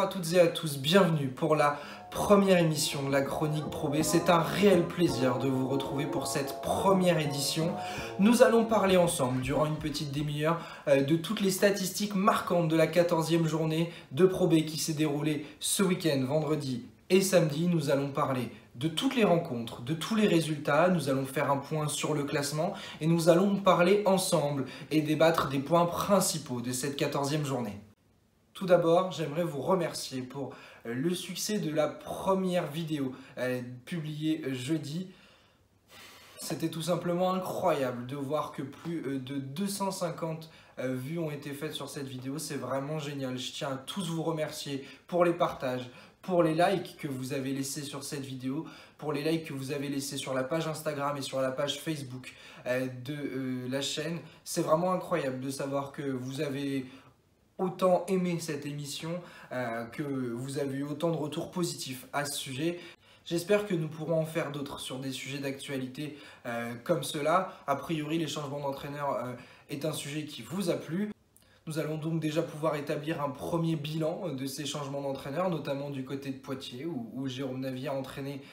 à toutes et à tous, bienvenue pour la première émission de la Chronique Pro B. C'est un réel plaisir de vous retrouver pour cette première édition. Nous allons parler ensemble, durant une petite demi-heure, de toutes les statistiques marquantes de la 14e journée de Pro B qui s'est déroulée ce week-end, vendredi et samedi. Nous allons parler de toutes les rencontres, de tous les résultats, nous allons faire un point sur le classement et nous allons parler ensemble et débattre des points principaux de cette 14e journée. Tout d'abord, j'aimerais vous remercier pour le succès de la première vidéo publiée jeudi. C'était tout simplement incroyable de voir que plus de 250 vues ont été faites sur cette vidéo. C'est vraiment génial. Je tiens à tous vous remercier pour les partages, pour les likes que vous avez laissés sur cette vidéo, pour les likes que vous avez laissés sur la page Instagram et sur la page Facebook de la chaîne. C'est vraiment incroyable de savoir que vous avez autant aimé cette émission, que vous avez eu autant de retours positifs à ce sujet. J'espère que nous pourrons en faire d'autres sur des sujets d'actualité comme cela. A priori, les changements d'entraîneur est un sujet qui vous a plu. Nous allons donc déjà pouvoir établir un premier bilan de ces changements d'entraîneur, notamment du côté de Poitiers, où Jérôme Navy a entraîné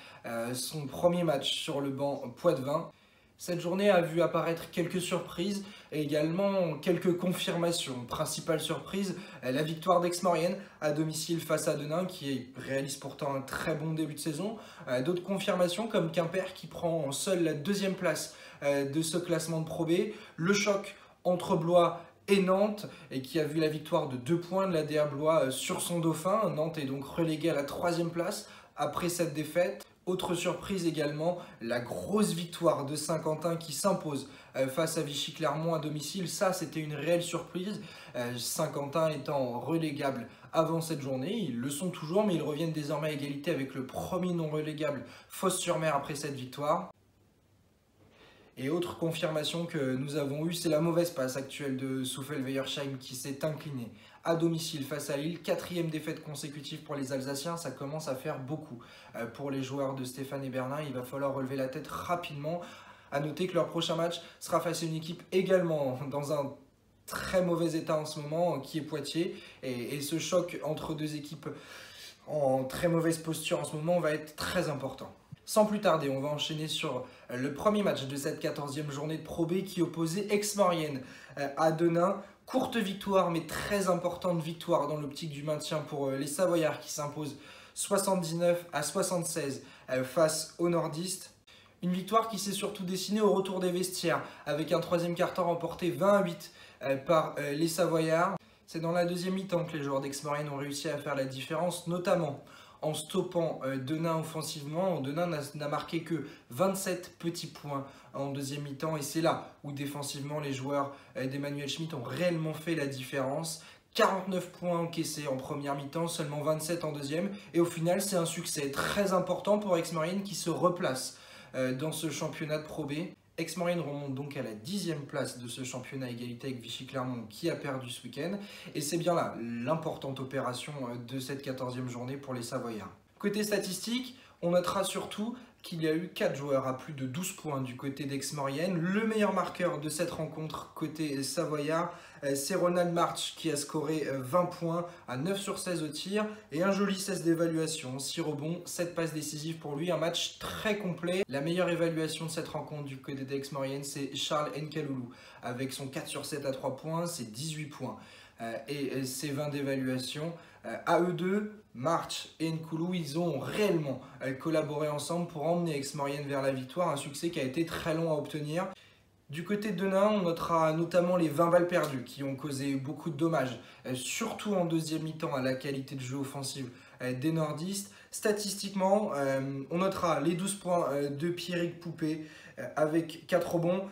son premier match sur le banc Poitvin. Cette journée a vu apparaître quelques surprises et également quelques confirmations. Principale surprise, la victoire d'Aix-Maurienne à domicile face à Denain qui réalise pourtant un très bon début de saison. D'autres confirmations comme Quimper qui prend seule la deuxième place de ce classement de Pro B. Le choc entre Blois et Nantes et qui a vu la victoire de 2 points de l'ADA Blois sur son dauphin. Nantes est donc relégué à la 3e place après cette défaite. Autre surprise également, la grosse victoire de Saint-Quentin qui s'impose face à Vichy-Clermont à domicile. Ça, c'était une réelle surprise. Saint-Quentin étant relégable avant cette journée, ils le sont toujours, mais ils reviennent désormais à égalité avec le premier non relégable, Fos-sur-Mer, après cette victoire. Et autre confirmation que nous avons eue, c'est la mauvaise passe actuelle de Soufel-Weyersheim qui s'est incliné à domicile face à Lille. 4e défaite consécutive pour les Alsaciens, ça commence à faire beaucoup pour les joueurs de Stéphane Heberlin. Il va falloir relever la tête rapidement. À noter que leur prochain match sera face à une équipe également dans un très mauvais état en ce moment, qui est Poitiers. Et ce choc entre deux équipes en très mauvaise posture en ce moment va être très important. Sans plus tarder, on va enchaîner sur le premier match de cette 14e journée de Pro B qui opposait Aix-Maurienne à Denain. Courte victoire mais très importante victoire dans l'optique du maintien pour les Savoyards qui s'imposent 79-76 face aux Nordistes. Une victoire qui s'est surtout dessinée au retour des vestiaires avec un 3e quart-temps remporté 20-8 par les Savoyards. C'est dans la 2e mi-temps que les joueurs d'Aix-Maurienne ont réussi à faire la différence, notamment en stoppant Denain offensivement. Denain n'a marqué que 27 petits points en 2e mi-temps et c'est là où défensivement les joueurs d'Emmanuel Schmitt ont réellement fait la différence. 49 points encaissés en première mi-temps, seulement 27 en 2e et au final c'est un succès très important pour Aix-Maurienne qui se replace dans ce championnat de Pro B. Aix-Maurienne remonte donc à la 10e place de ce championnat à égalité avec Vichy-Clermont qui a perdu ce week-end. Et c'est bien là l'importante opération de cette 14e journée pour les Savoyards. Côté statistique, on notera surtout qu'il y a eu 4 joueurs à plus de 12 points du côté d'Aix-Maurienne. Le meilleur marqueur de cette rencontre côté Savoyard, c'est Ronald March qui a scoré 20 points à 9 sur 16 au tir et un joli 16 d'évaluation, 6 rebonds, 7 passes décisives pour lui, un match très complet. La meilleure évaluation de cette rencontre du côté d'Aix-Maurienne, c'est Charles Nkaloulou avec son 4 sur 7 à 3 points, c'est 18 points et ses 20 d'évaluation. À eux deux, March et Nkoulou, ils ont réellement collaboré ensemble pour emmener Aix-Maurienne vers la victoire, un succès qui a été très long à obtenir. Du côté de Denain, on notera notamment les 20 balles perdues qui ont causé beaucoup de dommages, surtout en 2e mi-temps à la qualité de jeu offensive des Nordistes. Statistiquement, on notera les 12 points de Pierrick Poupé avec 4 rebonds.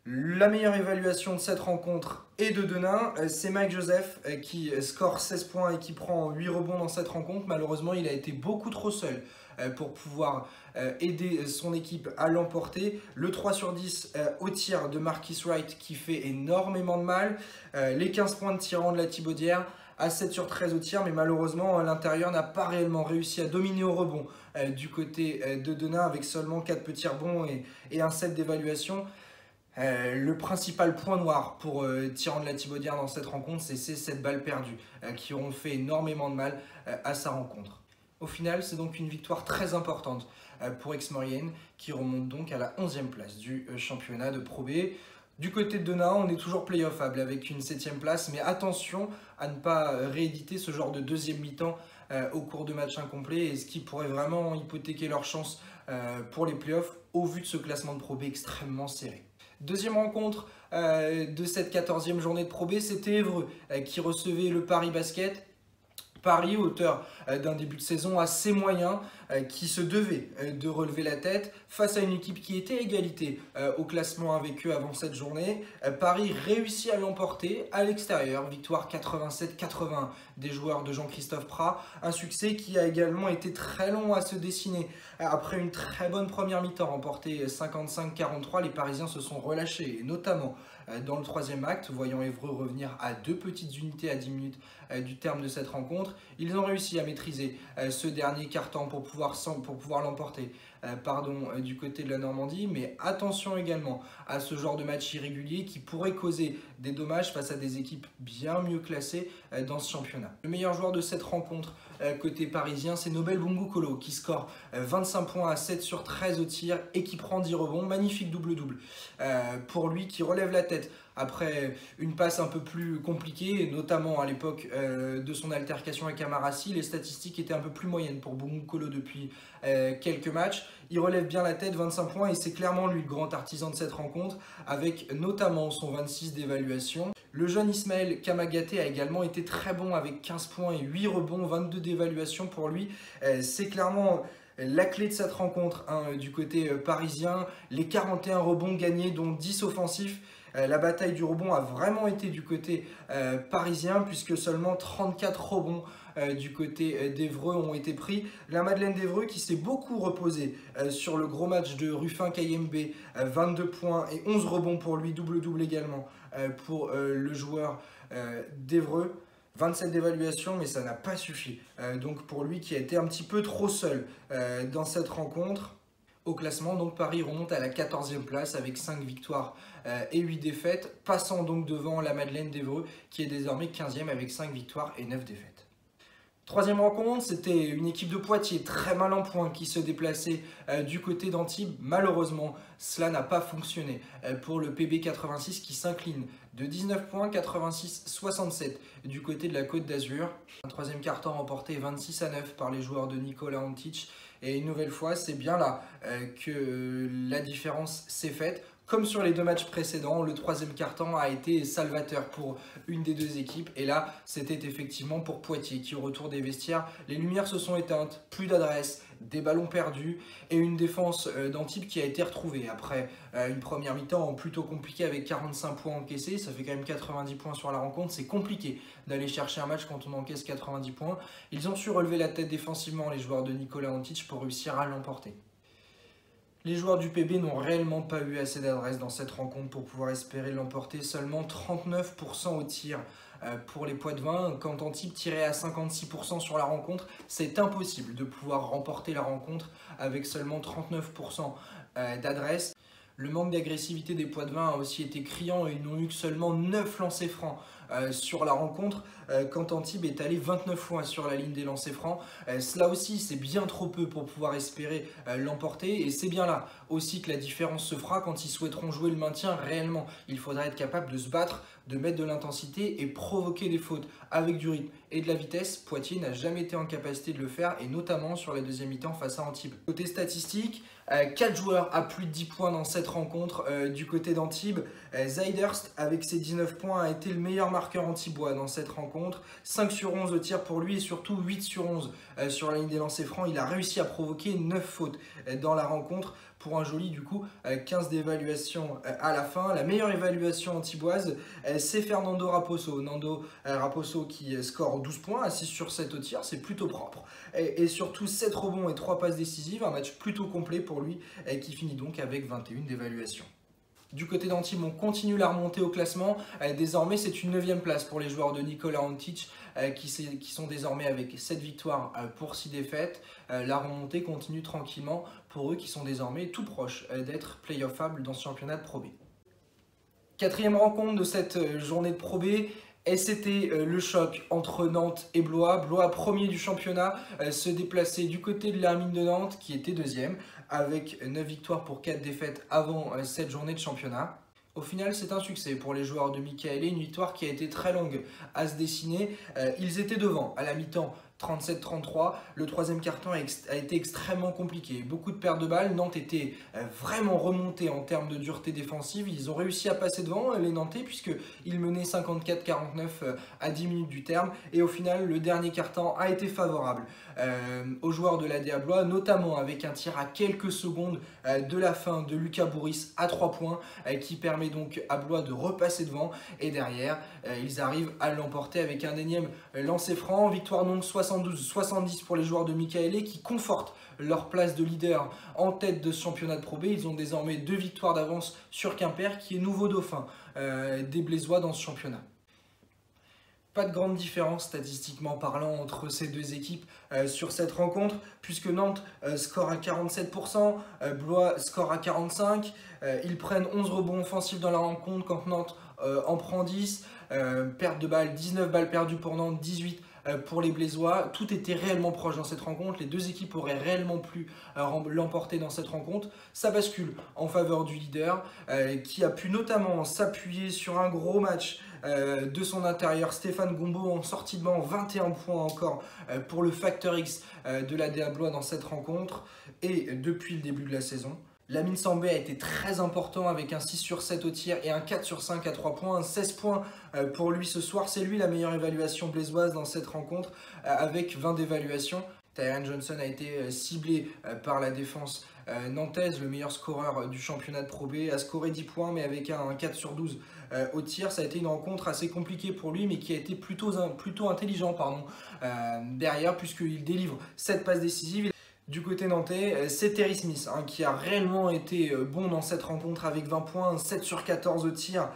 La meilleure évaluation de cette rencontre est de Denain, c'est Mike Joseph qui score 16 points et qui prend 8 rebonds dans cette rencontre. Malheureusement, il a été beaucoup trop seul pour pouvoir aider son équipe à l'emporter. Le 3 sur 10 au tir de Marquis Wright qui fait énormément de mal. Les 15 points de tirant de la Thibaudière à 7 sur 13 au tir, mais malheureusement l'intérieur n'a pas réellement réussi à dominer au rebond du côté de Denain avec seulement 4 petits rebonds et un 7 d'évaluation. Le principal point noir pour Tyrande Latibaudière dans cette rencontre, c'est ces 7 balles perdues qui auront fait énormément de mal à sa rencontre. Au final, c'est donc une victoire très importante pour Aix-Maurienne qui remonte donc à la 11e place du championnat de Pro B. Du côté de Denain, on est toujours playoffable avec une 7e place, mais attention à ne pas rééditer ce genre de deuxième mi-temps au cours de matchs incomplets, et ce qui pourrait vraiment hypothéquer leurs chances pour les playoffs au vu de ce classement de Pro B extrêmement serré. Deuxième rencontre de cette 14e journée de Pro B, c'était Évreux qui recevait le Paris Basket. Paris, auteur d'un début de saison assez moyen, qui se devait de relever la tête face à une équipe qui était à égalité au classement avec eux avant cette journée. Paris réussit à l'emporter à l'extérieur, victoire 87-81 des joueurs de Jean-Christophe Prat, un succès qui a également été très long à se dessiner. Après une très bonne première mi-temps remportée 55-43, les Parisiens se sont relâchés, et notamment dans le troisième acte, voyant Évreux revenir à 2 petites unités à 10 minutes du terme de cette rencontre. Ils ont réussi à maîtriser ce dernier quart-temps pour pouvoir l'emporter du côté de la Normandie, mais attention également à ce genre de match irrégulier qui pourrait causer des dommages face à des équipes bien mieux classées dans ce championnat. Le meilleur joueur de cette rencontre côté parisien, c'est Nobel Bungukolo qui score 25 points à 7 sur 13 au tir et qui prend 10 rebonds. Magnifique double-double pour lui qui relève la tête après une passe un peu plus compliquée, notamment à l'époque de son altercation avec Amarassi. Les statistiques étaient un peu plus moyennes pour Bungukolo depuis quelques matchs. Il relève bien la tête, 25 points, et c'est clairement lui le grand artisan de cette rencontre, avec notamment son 26 d'évaluation. Le jeune Ismaël Kamagaté a également été très bon avec 15 points et 8 rebonds, 22 d'évaluation pour lui. C'est clairement la clé de cette rencontre du côté parisien. Les 41 rebonds gagnés, dont 10 offensifs. La bataille du rebond a vraiment été du côté parisien, puisque seulement 34 rebonds du côté d'Évreux ont été pris. La Madeleine d'Évreux qui s'est beaucoup reposée sur le gros match de Ruffin Kayembe, 22 points et 11 rebonds pour lui, double-double également pour le joueur d'Évreux. 27 d'évaluation, mais ça n'a pas suffi. Donc pour lui qui a été un petit peu trop seul dans cette rencontre. Au classement, donc Paris remonte à la 14e place avec 5 victoires et 8 défaites, passant donc devant la Madeleine d'Évreux qui est désormais 15e avec 5 victoires et 9 défaites. Troisième rencontre, c'était une équipe de Poitiers très mal en point qui se déplaçait du côté d'Antibes. Malheureusement, cela n'a pas fonctionné pour le PB 86 qui s'incline de 19 points, 86-67 du côté de la Côte d'Azur. Un troisième quart-temps remporté 26-9 par les joueurs de Nicolas Antic. Et une nouvelle fois, c'est bien là que la différence s'est faite. Comme sur les 2 matchs précédents, le troisième quart-temps a été salvateur pour une des 2 équipes. Et là, c'était effectivement pour Poitiers qui, au retour des vestiaires, les lumières se sont éteintes, plus d'adresse, des ballons perdus et une défense d'Antibes qui a été retrouvée après une première mi-temps plutôt compliquée avec 45 points encaissés. Ça fait quand même 90 points sur la rencontre. C'est compliqué d'aller chercher un match quand on encaisse 90 points. Ils ont su relever la tête défensivement, les joueurs de Nicolas Antic, pour réussir à l'emporter. Les joueurs du PB n'ont réellement pas eu assez d'adresse dans cette rencontre pour pouvoir espérer l'emporter. Seulement 39% au tir pour les Poitevins. Quand Antibes tirait à 56% sur la rencontre, c'est impossible de pouvoir remporter la rencontre avec seulement 39% d'adresse. Le manque d'agressivité des Poitevins a aussi été criant et ils n'ont eu que seulement 9 lancers francs sur la rencontre quand Antibes est allé 29 fois sur la ligne des lancers francs. Cela aussi, c'est bien trop peu pour pouvoir espérer l'emporter, et c'est bien là aussi que la différence se fera quand ils souhaiteront jouer le maintien réellement. Il faudra être capable de se battre, de mettre de l'intensité et provoquer des fautes avec du rythme et de la vitesse. Poitiers n'a jamais été en capacité de le faire, et notamment sur la deuxième mi-temps face à Antibes. Côté statistique, 4 joueurs à plus de 10 points dans cette rencontre du côté d'Antibes. Zaiderst avec ses 19 points a été le meilleur marqueur antibois dans cette rencontre. 5 sur 11 au tir pour lui et surtout 8 sur 11 sur la ligne des lancers francs. Il a réussi à provoquer 9 fautes dans la rencontre pour un joli du coup 15 d'évaluation à la fin. La meilleure évaluation antiboise, c'est Fernando Raposo. Raposo qui score 12 points à 6 sur 7 au tir, c'est plutôt propre. Et surtout 7 rebonds et 3 passes décisives, un match plutôt complet pour lui qui finit donc avec 21 d'évaluation. Du côté d'Antibes, on continue la remontée au classement. Désormais, c'est une 9e place pour les joueurs de Nicolas Antic qui sont désormais avec 7 victoires pour 6 défaites. La remontée continue tranquillement pour eux qui sont désormais tout proches d'être play-offables dans ce championnat de Pro B. Quatrième rencontre de cette journée de Pro B, et c'était le choc entre Nantes et Blois. Blois, premier du championnat, se déplaçait du côté de l'Hermine de Nantes, qui était deuxième, avec 9 victoires pour 4 défaites avant cette journée de championnat. Au final, c'est un succès pour les joueurs de Michaëlé, une victoire qui a été très longue à se dessiner. Ils étaient devant à la mi-temps, 37-33. Le troisième quart-temps a été extrêmement compliqué. Beaucoup de pertes de balles. Nantes était vraiment remonté en termes de dureté défensive. Ils ont réussi à passer devant, les Nantais, puisqu'ils menaient 54-49 à 10 minutes du terme. Et au final, le dernier quart-temps a été favorable aux joueurs de l'ADA Blois, notamment avec un tir à quelques secondes de la fin de Lucas Bourris à 3 points, qui permet donc à Blois de repasser devant. Et derrière, ils arrivent à l'emporter avec un énième lancer franc. Victoire donc 72-70 pour les joueurs de Michaëlé, qui confortent leur place de leader en tête de ce championnat de Pro B. Ils ont désormais 2 victoires d'avance sur Quimper, qui est nouveau dauphin des Blésois dans ce championnat. Pas de grande différence statistiquement parlant entre ces deux équipes sur cette rencontre, puisque Nantes score à 47%, Blois score à 45%. Ils prennent 11 rebonds offensifs dans la rencontre quand Nantes en prend 10. Perte de balles, 19 balles perdues pour Nantes, 18 pour les Blésois. Tout était réellement proche dans cette rencontre. Les deux équipes auraient réellement pu l'emporter dans cette rencontre. Ça bascule en faveur du leader, qui a pu notamment s'appuyer sur un gros match de son intérieur, Stéphane Gombaud, en sortie de banc, 21 points encore pour le facteur X de l'ADA Blois dans cette rencontre. Et depuis le début de la saison, Lamine Sambé a été très important avec un 6 sur 7 au tir et un 4 sur 5 à 3 points. 16 points pour lui ce soir. C'est lui la meilleure évaluation blésoise dans cette rencontre avec 20 d'évaluation. Tyron Johnson a été ciblé par la défense nantaise, le meilleur scoreur du championnat de Pro B, a scoré 10 points mais avec un 4 sur 12 au tir. Ça a été une rencontre assez compliquée pour lui, mais qui a été plutôt intelligent derrière, puisqu'il délivre 7 passes décisives. Du côté nantais, c'est Terry Smith qui a réellement été bon dans cette rencontre avec 20 points, 7 sur 14 au tir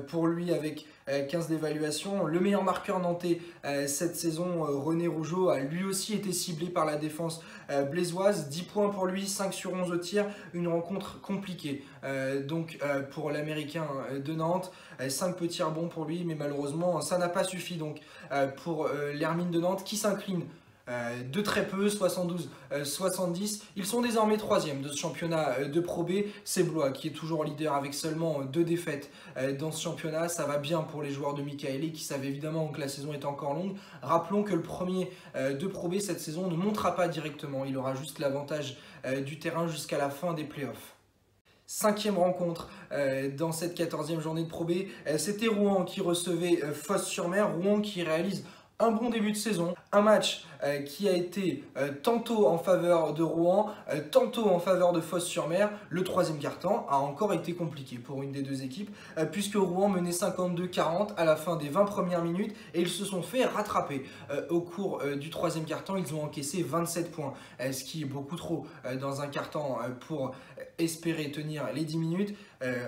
pour lui avec 15 d'évaluation. Le meilleur marqueur nantais cette saison, René Rougeau, a lui aussi été ciblé par la défense blésoise. 10 points pour lui, 5 sur 11 au tir, une rencontre compliquée pour l'américain de Nantes. 5 petits rebonds pour lui, mais malheureusement ça n'a pas suffi pour l'Hermine de Nantes, qui s'incline de très peu, 72-70. Ils sont désormais 3e de ce championnat de Pro B. C'est Blois qui est toujours leader avec seulement 2 défaites dans ce championnat. Ça va bien pour les joueurs de Michaëlé, qui savent évidemment que la saison est encore longue. Rappelons que le premier de Pro B cette saison ne montera pas directement. Il aura juste l'avantage du terrain jusqu'à la fin des playoffs. 5e rencontre dans cette 14e journée de Pro B. C'était Rouen qui recevait Fos-sur-Mer. Rouen qui réalise un bon début de saison, un match qui a été tantôt en faveur de Rouen, tantôt en faveur de Fos-sur-Mer. Le troisième quart-temps a encore été compliqué pour une des deux équipes, puisque Rouen menait 52-40 à la fin des 20 premières minutes, et ils se sont fait rattraper au cours du troisième quart-temps. Ils ont encaissé 27 points, ce qui est beaucoup trop dans un quart-temps pour espérer tenir les 10 minutes.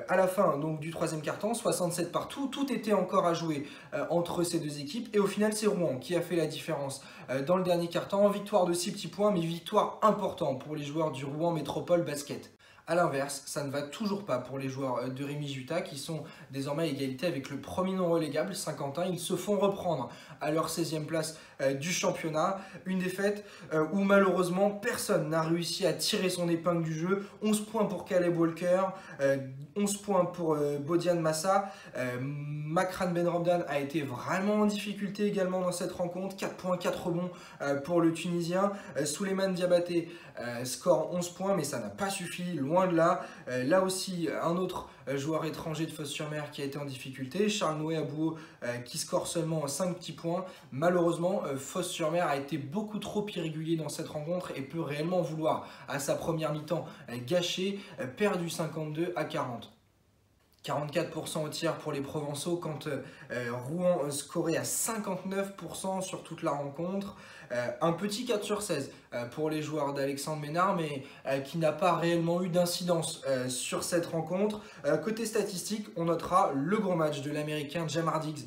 À la fin du troisième quart-temps, 67 partout, tout était encore à jouer entre ces deux équipes, et au final c'est Rouen qui a fait la différence dans le dernier quart-temps. Victoire de 6 petits points, mais victoire importante pour les joueurs du Rouen Métropole Basket. A l'inverse, ça ne va toujours pas pour les joueurs de Rémi Juta, qui sont désormais à égalité avec le premier non relégable, Saint-Quentin. Ils se font reprendre à leur 16e place du championnat. Une défaite où malheureusement personne n'a réussi à tirer son épingle du jeu. 11 points pour Caleb Walker, 11 points pour Bodian Massa. Makran Benrabdan a été vraiment en difficulté également dans cette rencontre. 4 points, 4 rebonds pour le Tunisien. Souleymane Diabaté score 11 points, mais ça n'a pas suffi, loin de là. Là aussi, un autre joueur étranger de Fos-sur-Mer qui a été en difficulté, Charles Noé Abouo, qui score seulement 5 petits points. Malheureusement, Fos-sur-Mer a été beaucoup trop irrégulier dans cette rencontre et peut réellement vouloir, à sa première mi-temps, gâcher, perdu 52-40. 44% au tir pour les Provençaux, quand Rouen scorait à 59% sur toute la rencontre. Un petit 4 sur 16 pour les joueurs d'Alexandre Ménard, mais qui n'a pas réellement eu d'incidence sur cette rencontre. Côté statistique, on notera le gros match de l'Américain Jamar Diggs,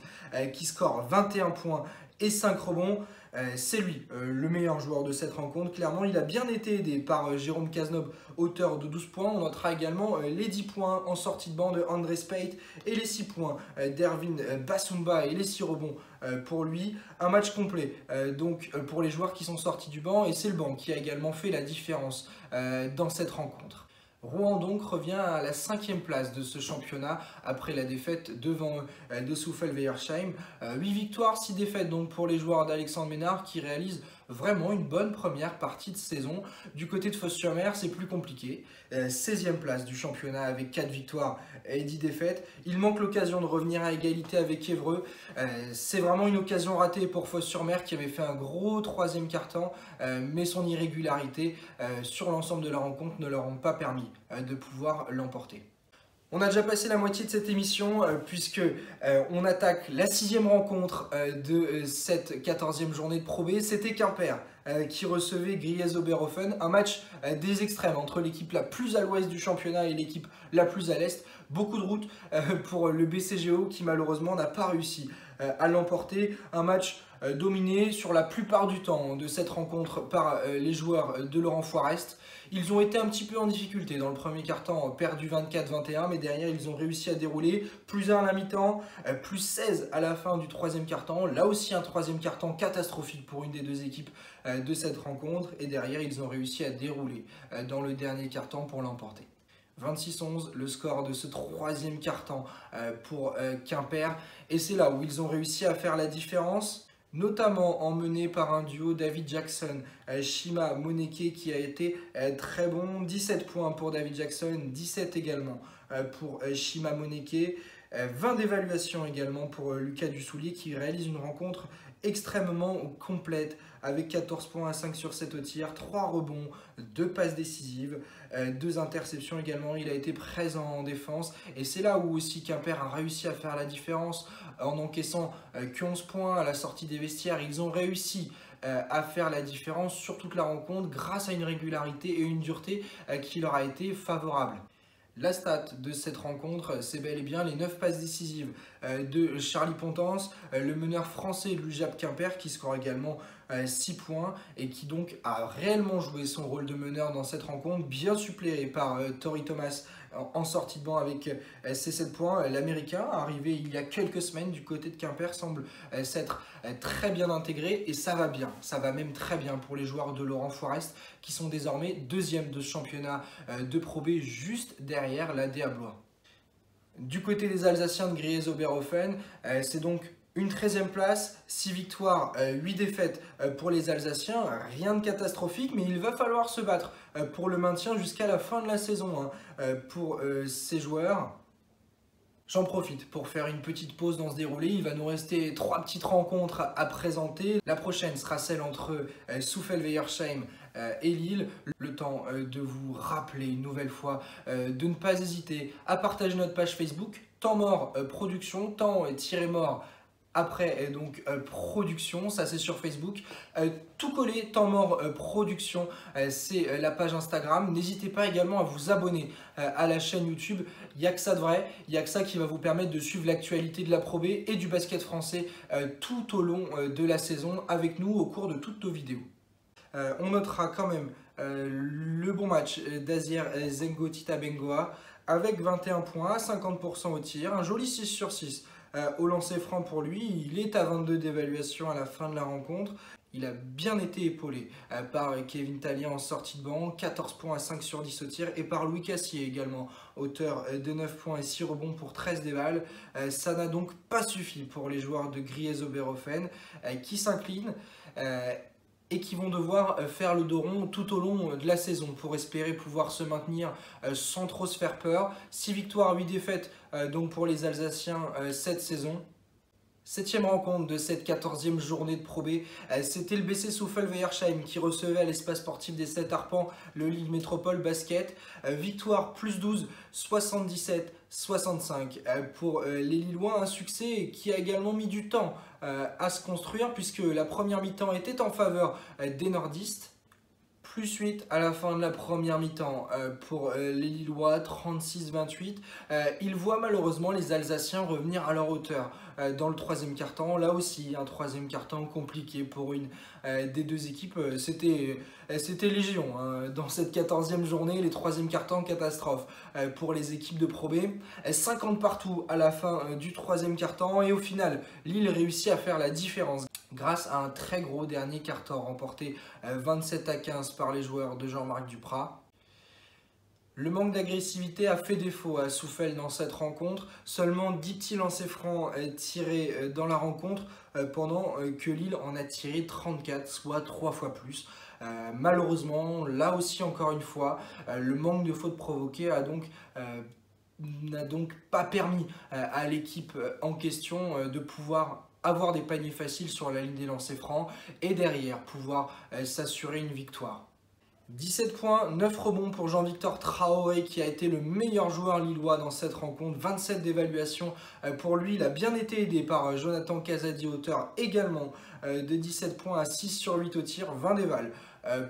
qui score 21 points et 5 rebonds. c'est lui, le meilleur joueur de cette rencontre. Clairement, il a bien été aidé par Jérôme Cazeneuve, auteur de 12 points. On notera également les 10 points en sortie de banc de André Speight et les 6 points d'Ervin Bassoumba et les 6 rebonds pour lui. Un match complet donc pour les joueurs qui sont sortis du banc, et c'est le banc qui a également fait la différence dans cette rencontre. Rouen donc revient à la 5e place de ce championnat après la défaite devant de Soufel-Weyersheim. 8 victoires, 6 défaites donc pour les joueurs d'Alexandre Ménard qui réalisent vraiment une bonne première partie de saison. Du côté de Fos-sur-Mer, c'est plus compliqué. 16e place du championnat avec 4 victoires et 10 défaites. Il manque l'occasion de revenir à égalité avec Évreux. C'est vraiment une occasion ratée pour Fos-sur-Mer qui avait fait un gros 3e quart-temps, mais son irrégularité sur l'ensemble de la rencontre ne leur ont pas permis de pouvoir l'emporter. On a déjà passé la moitié de cette émission puisque on attaque la 6e rencontre de cette 14e journée de Pro B. C'était Quimper qui recevait Griez-Oberhofen, un match des extrêmes entre l'équipe la plus à l'ouest du championnat et l'équipe la plus à l'est. Beaucoup de route pour le BCGO qui malheureusement n'a pas réussi à l'emporter. Un match dominé sur la plupart du temps de cette rencontre par les joueurs de Laurent Foirest. Ils ont été un petit peu en difficulté dans le premier quart-temps, perdu 24-21, mais derrière ils ont réussi à dérouler. Plus 1 à la mi-temps, plus 16 à la fin du 3e quart-temps. Là aussi un 3e quart-temps catastrophique pour une des deux équipes de cette rencontre. Et derrière ils ont réussi à dérouler dans le dernier quart-temps pour l'emporter. 26-11, le score de ce 3e quart-temps pour Quimper. Et c'est là où ils ont réussi à faire la différence, notamment emmené par un duo David Jackson, Shima Moneke qui a été très bon. 17 points pour David Jackson, 17 également pour Shima Moneke. 20 d'évaluation également pour Lucas Dussoulier qui réalise une rencontre extrêmement complète avec 14 points à 5 sur 7 au tir, 3 rebonds, 2 passes décisives, 2 interceptions également. Il a été présent en défense et c'est là où aussi Quimper a réussi à faire la différence en encaissant que 11 points à la sortie des vestiaires. Ils ont réussi à faire la différence sur toute la rencontre grâce à une régularité et une dureté qui leur a été favorable. La stat de cette rencontre, c'est bel et bien les 9 passes décisives de Charlie Pontance, le meneur français de l'UJAP Quimper qui score également 6 points et qui donc a réellement joué son rôle de meneur dans cette rencontre, bien suppléé par Tory Thomas en sortie de banc avec ses 7 points. L'Américain, arrivé il y a quelques semaines du côté de Quimper, semble s'être très bien intégré et ça va bien, ça va même très bien pour les joueurs de Laurent Foirest qui sont désormais 2e de ce championnat de Pro B juste derrière la DA Blois. Du côté des Alsaciens de Griez-Oberhofen, c'est donc une 13e place, 6 victoires, 8 défaites pour les Alsaciens. Rien de catastrophique, mais il va falloir se battre pour le maintien jusqu'à la fin de la saison pour ces joueurs. J'en profite pour faire une petite pause dans ce déroulé. Il va nous rester 3 petites rencontres à présenter. La prochaine sera celle entre Soufel-Weyersheim et Lille. Le temps de vous rappeler une nouvelle fois de ne pas hésiter à partager notre page Facebook. Temps mort production, temps-mort après donc production, ça c'est sur Facebook. Tout collé, temps mort production, c'est la page Instagram. N'hésitez pas également à vous abonner à la chaîne YouTube. Il n'y a que ça de vrai, il n'y a que ça qui va vous permettre de suivre l'actualité de la Pro B et du basket français tout au long de la saison avec nous au cours de toutes nos vidéos. On notera quand même le bon match d'Azier Zengotita Bengoa avec 21 points, 50% au tir, un joli 6 sur 6 au lancer franc pour lui. Il est à 22 d'évaluation à la fin de la rencontre. Il a bien été épaulé par Kevin Tallien en sortie de banc, 14 points à 5 sur 10 au tir, et par Louis Cassier également, auteur de 9 points et 6 rebonds pour 13 dévals. Ça n'a donc pas suffi pour les joueurs de Griez-Oberhofen qui s'inclinent et qui vont devoir faire le dos rond tout au long de la saison pour espérer pouvoir se maintenir sans trop se faire peur. 6 victoires, 8 défaites donc pour les Alsaciens cette saison. 7e rencontre de cette 14e journée de Pro B, c'était le BC Soufel-Weyersheim qui recevait à l'espace sportif des 7 Arpents le Lille Métropole Basket. Victoire plus 12, 77-65 pour les Lillois, un succès qui a également mis du temps à se construire puisque la première mi-temps était en faveur des nordistes. Plus 8 à la fin de la première mi-temps pour les Lillois, 36-28. Ils voient malheureusement les Alsaciens revenir à leur hauteur dans le troisième quart-temps. Là aussi, un troisième quart-temps compliqué pour une des deux équipes. C'était légion. Hein. Dans cette 14e journée, les troisième quart-temps, catastrophe pour les équipes de Pro B. 50 partout à la fin du troisième quart-temps. Et au final, Lille réussit à faire la différence grâce à un très gros dernier quart-temps remporté 27-15 par les joueurs de Jean-Marc Duprat. Le manque d'agressivité a fait défaut à Soufel dans cette rencontre. Seulement 10 petits lancers francs tirés dans la rencontre pendant que Lille en a tiré 34, soit 3 fois plus. Malheureusement, là aussi encore une fois, le manque de fautes provoquées n'a donc pas permis à l'équipe en question de pouvoir avoir des paniers faciles sur la ligne des lancers francs et derrière pouvoir s'assurer une victoire. 17 points, 9 rebonds pour Jean-Victor Traoré qui a été le meilleur joueur lillois dans cette rencontre. 27 d'évaluation pour lui, il a bien été aidé par Jonathan Casadi, auteur également de 17 points à 6 sur 8 au tir, 20 d'éval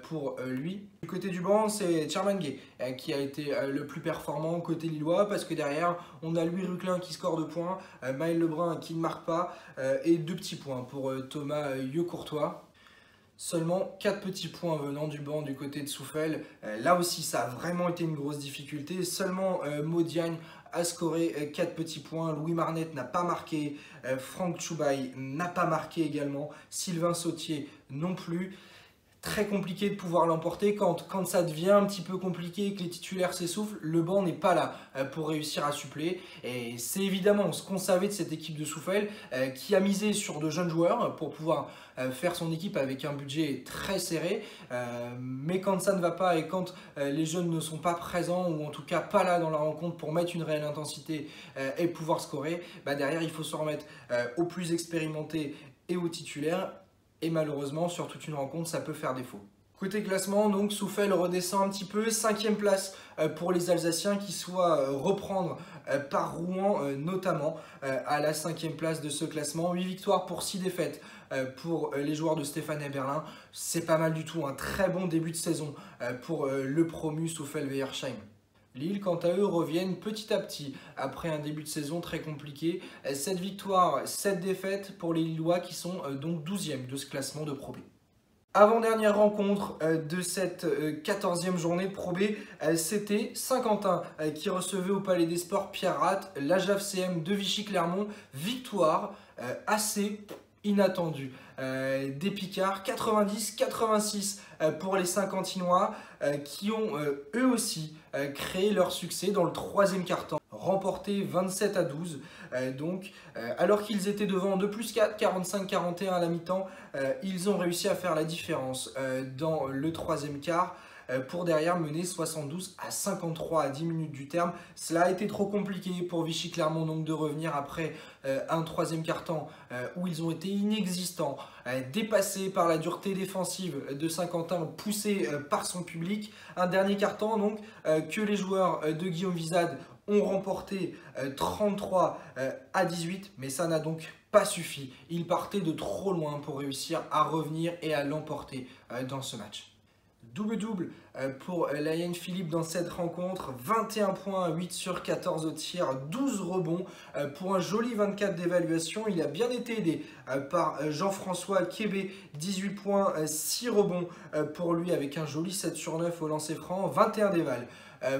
pour lui. Du côté du banc, c'est Tcherman Gueye qui a été le plus performant côté lillois parce que derrière, on a Louis Ruclin qui score 2 points, Maël Lebrun qui ne marque pas et 2 petits points pour Thomas Yeux-Courtois. Seulement 4 petits points venant du banc du côté de Soufel. Là aussi, ça a vraiment été une grosse difficulté. Seulement Modiane a scoré 4 petits points. Louis Marnette n'a pas marqué. Franck Choubaï n'a pas marqué également. Sylvain Sautier non plus. Très compliqué de pouvoir l'emporter quand ça devient un petit peu compliqué et que les titulaires s'essoufflent, le banc n'est pas là pour réussir à suppléer. Et c'est évidemment ce qu'on savait de cette équipe de Soufel qui a misé sur de jeunes joueurs pour pouvoir faire son équipe avec un budget très serré. Mais quand ça ne va pas et quand les jeunes ne sont pas présents ou en tout cas pas là dans la rencontre pour mettre une réelle intensité et pouvoir scorer, derrière il faut se remettre aux plus expérimentés et aux titulaires. Et malheureusement, sur toute une rencontre, ça peut faire défaut. Côté classement, donc Soufel redescend un petit peu, 5e place pour les Alsaciens qui soit reprendre par Rouen notamment à la 5e place de ce classement. 8 victoires pour 6 défaites pour les joueurs de Stéphane Eberlin. C'est pas mal du tout, un très bon début de saison pour le promu Soufel-Weiersheim. Lille, quant à eux, reviennent petit à petit après un début de saison très compliqué. 7 victoires, 7 défaites pour les Lillois qui sont donc 12e de ce classement de Pro B. Avant-dernière rencontre de cette 14e journée de Pro B, c'était Saint-Quentin qui recevait au Palais des Sports Pierre Rath, l'AJAFCM de Vichy-Clermont. Victoire assez inattendue des Picards, 90-86 pour les Saint-Quentinois qui ont eux aussi créé leur succès dans le troisième quart-temps, remporté 27-12. Alors qu'ils étaient devant de plus 4, 45-41 à la mi-temps, ils ont réussi à faire la différence dans le troisième quart pour derrière mener 72-53 à 10 minutes du terme. Cela a été trop compliqué pour Vichy-Clermont donc de revenir après un troisième quart-temps où ils ont été inexistants, dépassés par la dureté défensive de Saint-Quentin, poussés par son public. Un dernier quart-temps donc que les joueurs de Guillaume Vizade ont remporté 33 à 18, mais ça n'a donc pas suffi. Ils partaient de trop loin pour réussir à revenir et à l'emporter dans ce match. Double-double pour Laïen Philippe dans cette rencontre, 21 points, 8 sur 14 au tir, 12 rebonds pour un joli 24 d'évaluation. Il a bien été aidé par Jean-François Kébé, 18 points, 6 rebonds pour lui avec un joli 7 sur 9 au lancer franc, 21 d'éval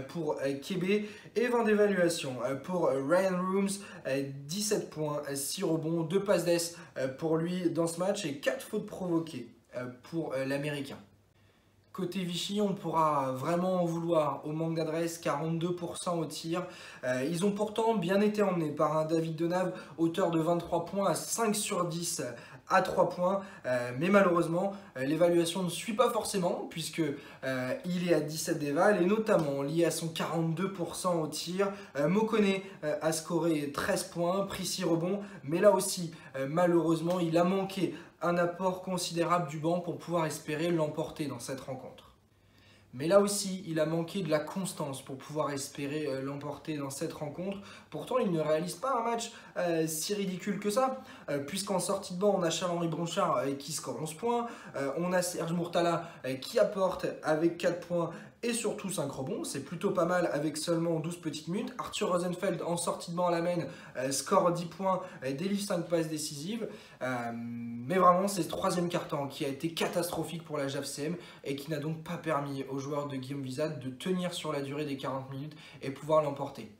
pour Kébé et 20 d'évaluation pour Ryan Rooms, 17 points, 6 rebonds, 2 passes d'ess pour lui dans ce match et 4 fautes provoquées pour l'Américain. Côté Vichy, on pourra vraiment en vouloir au manque d'adresse, 42% au tir. Ils ont pourtant bien été emmenés par un David Denave, auteur de 23 points à 5 sur 10 à 3 points. Mais malheureusement, l'évaluation ne suit pas forcément puisque il est à 17 d'éval et notamment lié à son 42% au tir. Mokone a scoré 13 points, pris 6 rebonds. Mais là aussi, malheureusement, il a manqué un apport considérable du banc pour pouvoir espérer l'emporter dans cette rencontre. Mais là aussi, il a manqué de la constance pour pouvoir espérer l'emporter dans cette rencontre. Pourtant, il ne réalise pas un match si ridicule que ça, puisqu'en sortie de banc, on a Charles-Henri Bronchard qui score 11 points, on a Serge Mourtala qui apporte avec 4 points et surtout 5 rebonds. C'est plutôt pas mal avec seulement 12 petites minutes. Arthur Rosenfeld en sortie de banc à la main score 10 points, délivre 5 passes décisives. Mais vraiment, c'est ce troisième quart-temps qui a été catastrophique pour la JAFCM et qui n'a donc pas permis aux joueurs de Guillaume Wizat de tenir sur la durée des 40 minutes et pouvoir l'emporter.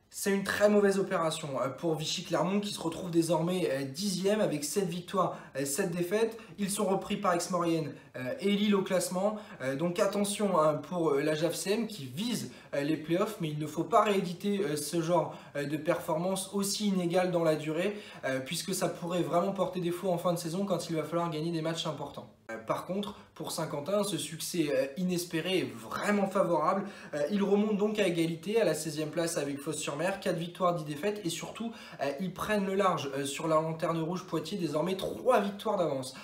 C'est une très mauvaise opération pour Vichy Clermont qui se retrouve désormais 10e avec 7 victoires, 7 défaites. Ils sont repris par Aix-Maurienne et Lille au classement. Donc attention pour la JAFCM qui vise les playoffs, mais il ne faut pas rééditer ce genre de performance aussi inégale dans la durée puisque ça pourrait vraiment porter défaut en fin de saison quand il va falloir gagner des matchs importants. Par contre, pour Saint-Quentin, ce succès inespéré est vraiment favorable. Ils remontent donc à égalité à la 16e place avec Fos-sur-Mer, 4 victoires, 10 défaites et surtout, ils prennent le large sur la lanterne rouge Poitiers, désormais 3 victoires d'avance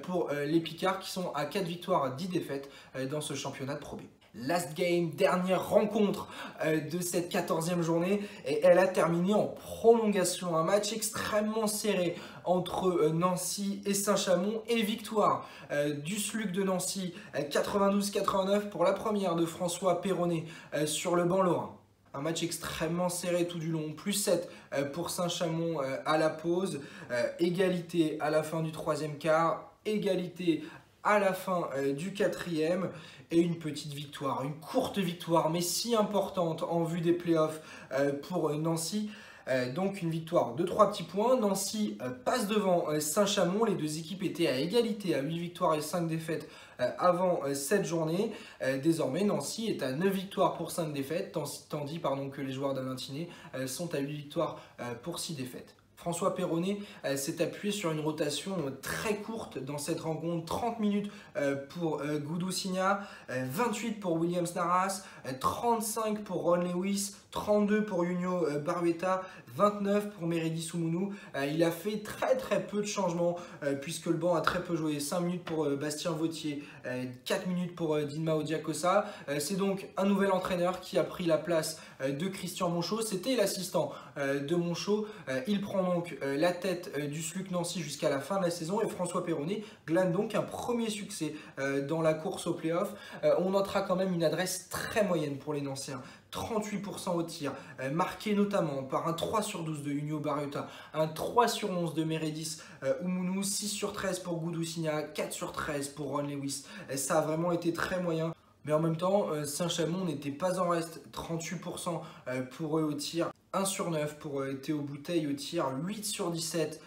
pour les Picards qui sont à 4 victoires, 10 défaites dans ce championnat de Pro B. Last game, dernière rencontre de cette 14e journée et elle a terminé en prolongation. Un match extrêmement serré entre Nancy et Saint-Chamond et victoire du SLUC de Nancy 92-89 pour la première de François Perronnet sur le banc lorrain. Un match extrêmement serré tout du long, plus 7 pour Saint-Chamond à la pause, égalité à la fin du troisième quart, égalité à la fin du quatrième et une petite victoire, une courte victoire mais si importante en vue des playoffs pour Nancy. Donc une victoire de 3 petits points. Nancy passe devant Saint-Chamond. Les deux équipes étaient à égalité à 8 victoires et 5 défaites avant cette journée. Désormais Nancy est à 9 victoires pour 5 défaites, tandis que les joueurs d'Alain Tiné sont à 8 victoires pour 6 défaites. François Perronnet s'est appuyé sur une rotation très courte dans cette rencontre, 30 minutes pour Goudou Signa, 28 pour Williams Narras, 35 pour Ron Lewis, 32 pour Junio Barueta, 29 pour Meredi Soumounou. Il a fait très peu de changements puisque le banc a très peu joué. 5 minutes pour Bastien Vautier, 4 minutes pour Dinma Odiakosa. C'est donc un nouvel entraîneur qui a pris la place de Christian Monchot. C'était l'assistant de Monchot. Il prend donc la tête du SLUC Nancy jusqu'à la fin de la saison et François Perronnet glane donc un premier succès dans la course au playoff. On notera quand même une adresse très moyenne pour les Nancéens. 38% au tir, marqué notamment par un 3 sur 12 de Junio Barueta, un 3 sur 11 de Meredis Oumounou, 6 sur 13 pour Goudou Signa, 4 sur 13 pour Ron Lewis. Ça a vraiment été très moyen. Mais en même temps, Saint-Chamond n'était pas en reste, 38% pour eux au tir, 1 sur 9 pour Théo Bouteille au tir, 8 sur 17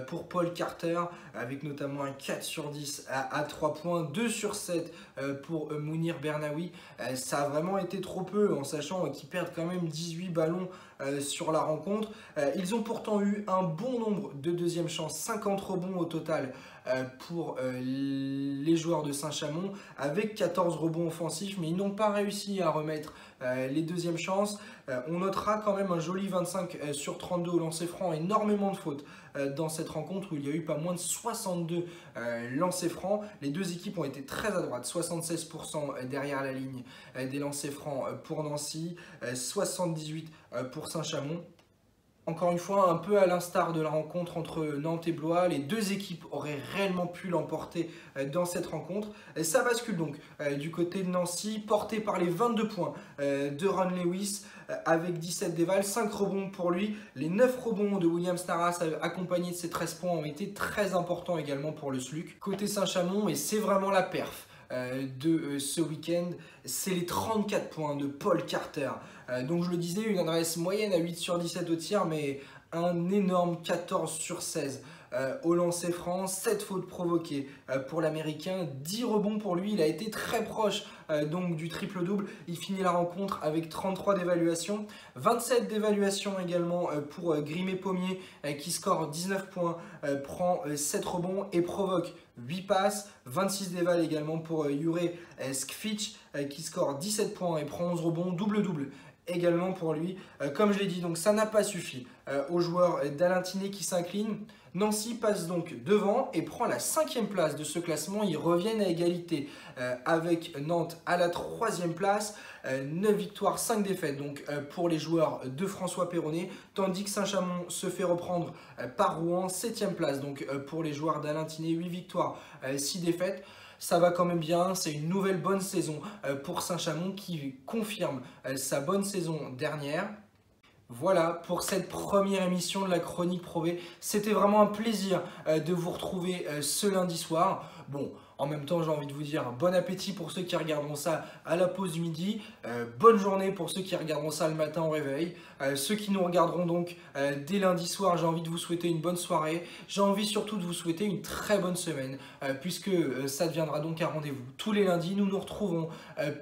pour Paul Carter, avec notamment un 4 sur 10 à 3 points, 2 sur 7 pour Mounir Bernaoui. Ça a vraiment été trop peu, en sachant qu'ils perdent quand même 18 ballons sur la rencontre. Ils ont pourtant eu un bon nombre de deuxième chances, 50 rebonds au total pour les joueurs de Saint-Chamond, avec 14 rebonds offensifs, mais ils n'ont pas réussi à remettre les deuxièmes chances. On notera quand même un joli 25 sur 32 au lancer franc, énormément de fautes dans cette rencontre où il y a eu pas moins de 62 lancers francs. Les deux équipes ont été très à droite, 76% derrière la ligne des lancers francs pour Nancy, 78% pour Saint-Chamond. Encore une fois, un peu à l'instar de la rencontre entre Nantes et Blois, les deux équipes auraient réellement pu l'emporter dans cette rencontre. Ça bascule donc du côté de Nancy, porté par les 22 points de Ron Lewis, avec 17 dévals, 5 rebonds pour lui. Les 9 rebonds de Williams Narras, accompagnés de ses 13 points, ont été très importants également pour le SLUC. Côté Saint-Chamond, et c'est vraiment la perf de ce week-end, c'est les 34 points de Paul Carter. Donc je le disais, une adresse moyenne à 8 sur 17 au tir, mais un énorme 14 sur 16 au lancer franc, 7 fautes provoquées pour l'Américain, 10 rebonds pour lui, il a été très proche donc du triple-double. Il finit la rencontre avec 33 d'évaluation, 27 d'évaluation également pour Grimé Pommier qui score 19 points, prend 7 rebonds et provoque 8 passes, 26 d'éval également pour Juraj Skfic qui score 17 points et prend 11 rebonds, double-double également pour lui. Comme je l'ai dit, donc ça n'a pas suffi aux joueurs d'Alain Tiné qui s'inclinent. Nancy passe donc devant et prend la 5e place de ce classement. Ils reviennent à égalité avec Nantes à la 3e place. 9 victoires, 5 défaites donc, pour les joueurs de François Perronnet. Tandis que Saint-Chamond se fait reprendre par Rouen, 7e place donc, pour les joueurs d'Alain Tiné. 8 victoires, 6 défaites. Ça va quand même bien, c'est une nouvelle bonne saison pour Saint-Chamond qui confirme sa bonne saison dernière. Voilà pour cette première émission de la Chronique Pro B. C'était vraiment un plaisir de vous retrouver ce lundi soir. Bon, en même temps, j'ai envie de vous dire bon appétit pour ceux qui regarderont ça à la pause du midi. Bonne journée pour ceux qui regarderont ça le matin au réveil. Ceux qui nous regarderont donc dès lundi soir, j'ai envie de vous souhaiter une bonne soirée. J'ai envie surtout de vous souhaiter une très bonne semaine puisque ça deviendra donc un rendez-vous. Tous les lundis, nous nous retrouvons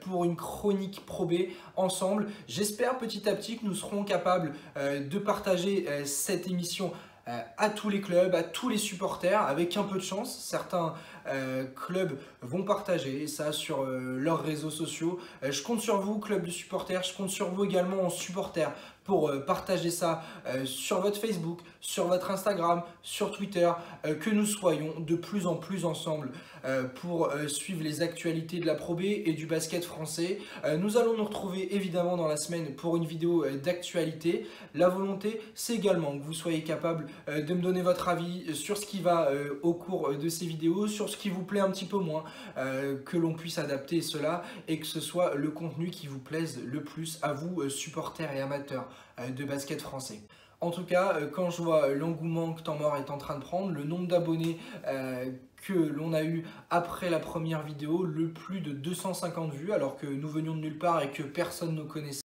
pour une Chronique Pro B ensemble. J'espère petit à petit que nous serons capables de partager cette émission à tous les clubs, à tous les supporters, avec un peu de chance. Certains clubs vont partager ça sur leurs réseaux sociaux. Je compte sur vous, club de supporters, je compte sur vous également en supporters pour partager ça sur votre Facebook, sur votre Instagram, sur Twitter, que nous soyons de plus en plus ensemble pour suivre les actualités de la Pro B et du basket français. Nous allons nous retrouver évidemment dans la semaine pour une vidéo d'actualité. La volonté, c'est également que vous soyez capable de me donner votre avis sur ce qui va au cours de ces vidéos, sur ce qui vous plaît un petit peu moins, que l'on puisse adapter cela et que ce soit le contenu qui vous plaise le plus à vous, supporters et amateurs de basket français. En tout cas, quand je vois l'engouement que Temps Mort est en train de prendre, le nombre d'abonnés que l'on a eu après la première vidéo, le plus de 250 vues, alors que nous venions de nulle part et que personne ne nous connaissait,